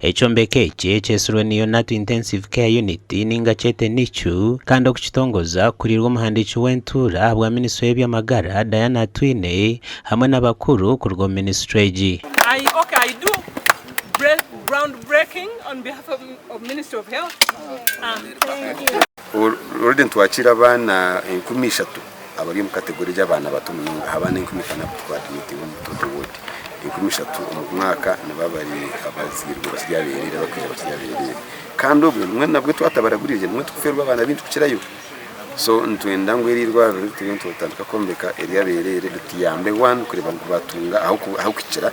Echombeke eche chesurwe neonatal intensive care unit ninga chete nichu kandi okukitongoza kurirwa omuhandiki w'entuura habwa minisitule y'ebyamagara Diana Twine hamwe n'abakuru kurwa ministry egi. I do groundbreaking on behalf of Ministry of Health. Already twakira abana 13 abari mu kategori y'abana bato munonga abana 16 twatwitiwe mu toto wodi 13 mu mwaka nababari abazirwa basyaberera bakija basyaberera kandi ubwo mwe nabwo twatabaragurije mwe tuferwa abana bintu kukirayo so ntwenda ngwirirwa rero tutandika kombeka area berere dutiyambe 1 kureba ngo batunga aho kwicara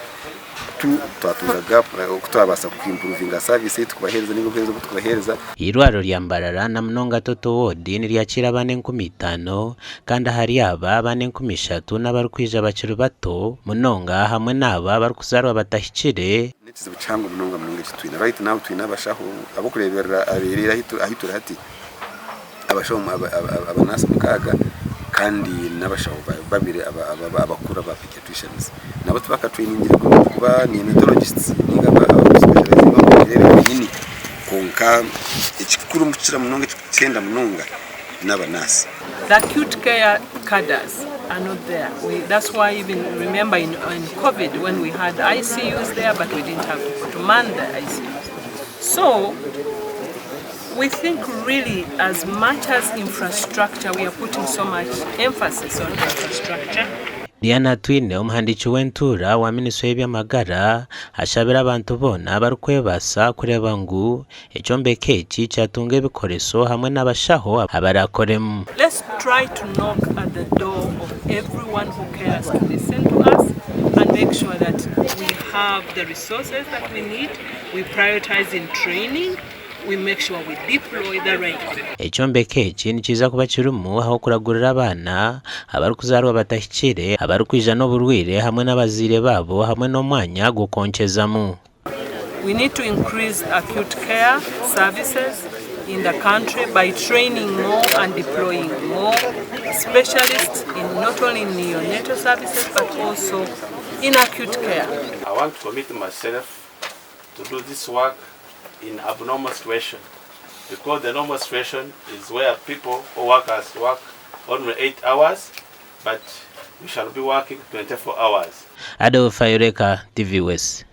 twaturaga kutwabasa kwimprovinga service tukubahereza n'ingoherezo tukubahereza. Irwaro rya Mbarara na Munonga Toto wodi niryakira abana 15 kandi hari aba 13 n'abarukwije abakiri bato Munonga hamwe n'aba barukuzarwa batahikire nitize bucango Munonga Twine right now Twine abashaho abo kurebera aberera ahitura hati abashaho abanasa mukaga kandi n'abashaho babire abakura ba pediatricians nabo tubaka training kuba ni neurologists niga ba specializing nini konka ikikuru mukira Munonga cyenda Munonga n'abanasi. The acute care cadres are not there. That's why even remember in COVID when we had ICUs there but we didn't have to man the ICUs. So we think really as much as infrastructure, we are putting so much emphasis on infrastructure. Diana Twine omuhandiki w'entuura wa minisitule y'ebyamagara ashabira abantu bona barukwebasa kureba ngu echombeke eki kyatunga ebikoreso hamwe n'abashaho abarakoremu. Let's try to knock at the door of everyone who cares to listen to us and make sure that we have the resources that we need. We prioritize in training. We make sure we deploy the right. Echombeke eki nikiza kuba kirumu aho kuragurira abana abarukuzarwa batahikire abarukwija n'oburwire hamwe n'abazire babo hamwe n'omwanya gukonchezamu. We need to increase acute care services in the country by training more and deploying more specialists in not only neonatal services but also in acute care. I want to commit myself to do this work in abnormal situation, because the normal situation is where people or workers work only 8 hours, but we shall be working 24 hours. Adolf Ayureka, TV West.